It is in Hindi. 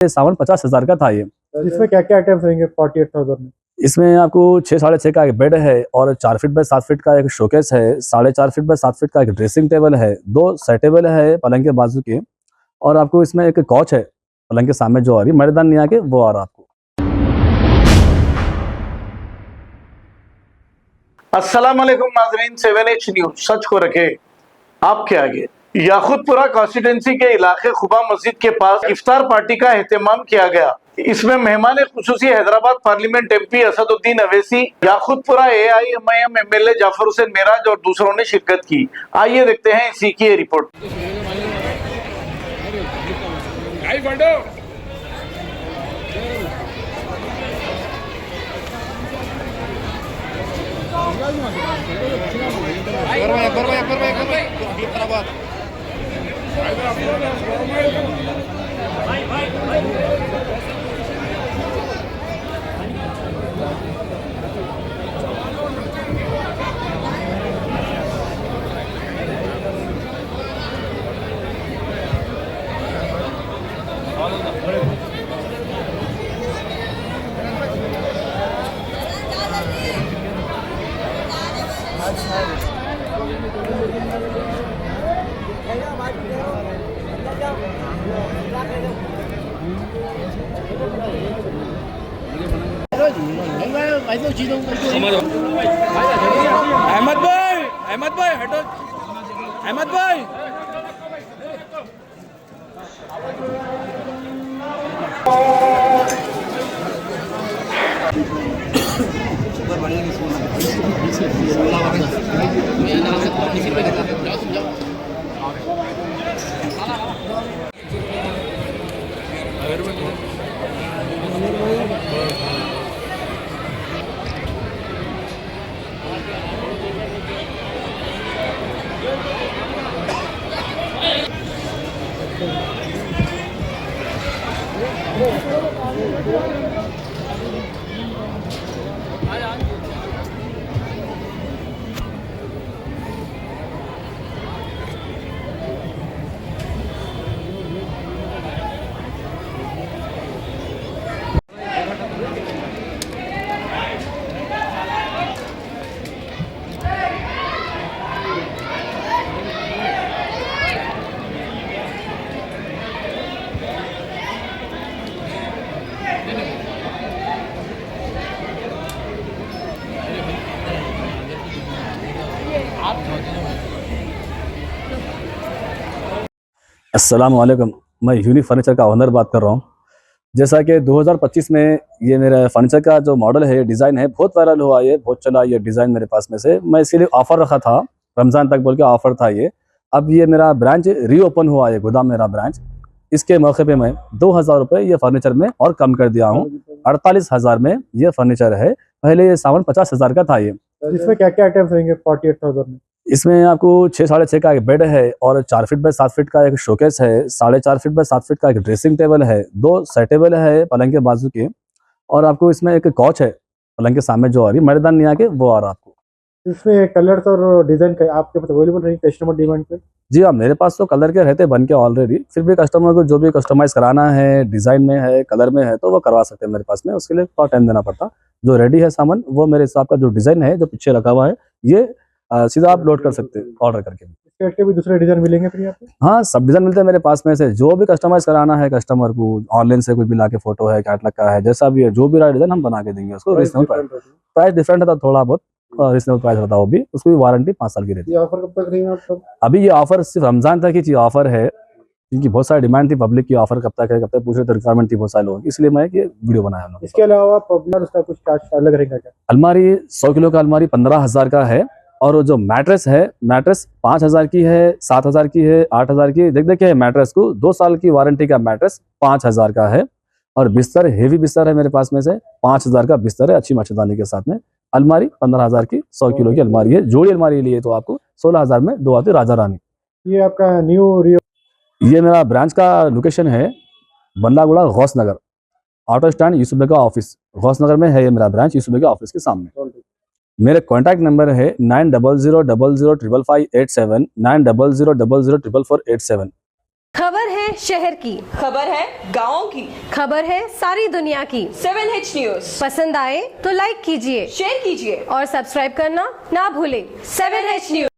सामान 50,000 का था ये। इसमें क्या क्या आइटम्स रहेंगे 48,000 में? इसमें आपको 6 साढ़े 6 का एक बेड है और 4 फीट बाय 7 फीट का एक शोकेस है, 4.5 फीट बाय 7 फीट का एक ड्रेसिंग टेबल है, 2 साइड टेबल है पलंग के बाजू के, और आपको इसमें एक कॉच है पलंग के सामने जो आ रही मर्दान नहीं आके वो आ रहा आपको। अस्सलाम वालेकुम नाज़रीन, 7H न्यूज सच को रखे आपके आगे। याकुतपुरा कॉन्स्टिट्यूंसी के इलाके खुबा मस्जिद के पास इफ्तार पार्टी का एहतमाम किया गया। इसमें मेहमान खुसूसी Hyderabad parliament MP Asaduddin Owaisi, Yakutpura AIMIM MLA Jafar Hussain Meraj और दूसरों ने शिरकत की। आइए देखते हैं इसी की रिपोर्ट। अहमद भाई हटो। अहमद भाई अस्सलाम वालेकुम, मैं यूनिक फर्नीचर का ओनर बात कर रहा हूँ। जैसा कि 2025 में ये मेरा फर्नीचर का जो मॉडल है, डिज़ाइन है, बहुत वायरल हुआ, ये बहुत चला ये डिज़ाइन मेरे पास में से। मैं इसके लिए ऑफ़र रखा था, रमज़ान तक बोल के ऑफ़र था ये। अब ये मेरा ब्रांच रीओपन हुआ है, गोदाम मेरा ब्रांच। इसके मौके पे मैं 2,000 रुपये ये फर्नीचर में और कम कर दिया हूँ। 48,000 में ये फर्नीचर है। पहले ये सामान 50,000 का था ये। इसमें क्या क्या आइटम्स रहेंगे 48,000 में? इसमें आपको 6 साढ़े 6 का एक बेड है और 4 फीट बाय 7 फीट का एक शोकेस है, 4.5 फीट बाय 7 फीट का एक ड्रेसिंग टेबल है, 2 साइड टेबल है पलंग के बाजू के, और आपको इसमें एक कॉच है पलंग के सामने जो आ रही मर्दान नहीं आके वो आ रहा आपको। इसमें कलर्स और डिजाइन का आपके पास अवेलेबल रहेंगे कस्टमर डिमांड पे? जी हाँ, मेरे पास तो कलर के रहते बन के ऑलरेडी, फिर भी कस्टमर को जो भी कस्टमाइज कराना है, डिज़ाइन में है, कलर में है, तो वो करवा सकते हैं मेरे पास में। उसके लिए थोड़ा टाइम देना पड़ता। जो रेडी है सामान वो मेरे हिसाब का जो डिज़ाइन है, जो पीछे रखा हुआ है, ये सीधा आप लोड कर सकते हैं ऑर्डर करके। इसके हट के भी दूसरे डिजाइन मिलेंगे फिर यहाँ पे? हाँ, सब डिज़ाइन मिलते हैं मेरे पास में से। जो भी कस्टमाइज़ कराना है कस्टमर को, ऑनलाइन से कोई भी लाके फ़ोटो है, कैटलॉग का है, जैसा भी है, जो भी रहा डिज़ाइन हम बना के देंगे उसको। रीजनेबल प्राइस डिफरेंट रहता थोड़ा बहुत, रीजनेबल प्राइस रहता है वो भी। उसकी भी वारंटी 5 साल की रहती है। ये ऑफर कब तक रहेंगे आप? अभी ये ऑफर सिर्फ रमज़ान तक ही ऑफर है, क्योंकि बहुत सारी डिमांड थी पब्लिक की, ऑफर कब तक है, कब तक पूछ रहे थे, रिक्वायरमेंट थी बहुत सारे लोगों की, इसलिए मैं ये वीडियो बनाया हूँ। इसके अलावा पॉपुलर उसका कुछ चार्ज अलग रहेगा क्या? अलमारी 100 किलो का अलमारी 15,000 का है, और वो जो मैट्रेस है, मैट्रेस 5,000 की है, 7,000 की है, 8,000 की। देख के मैट्रेस को 2 साल की वारंटी का मैट्रेस 5,000 का है। और बिस्तर हेवी बिस्तर है मेरे पास में से, 5,000 का बिस्तर है अच्छी मच्छरदानी के साथ में। अलमारी 15,000 की 100 किलो की अलमारी है। जोड़ी अलमारी लिए तो आपको 16,000 में 2 आती राजा रानी। ये आपका न्यू ये मेरा ब्रांच का लोकेशन है बंदागुड़ा गौस नगर, ऑटो स्टैंड यूसुफ बेग का ऑफिस, गौस नगर में है ये मेरा ब्रांच, यूसुफ बेग का ऑफिस के सामने। मेरे कॉन्टैक्ट नंबर है 9000005557, 9000004487। खबर है शहर की, खबर है गाँव की, खबर है सारी दुनिया की। 7H न्यूज पसंद आए तो लाइक कीजिए, शेयर कीजिए और सब्सक्राइब करना ना भूलें। 7H news.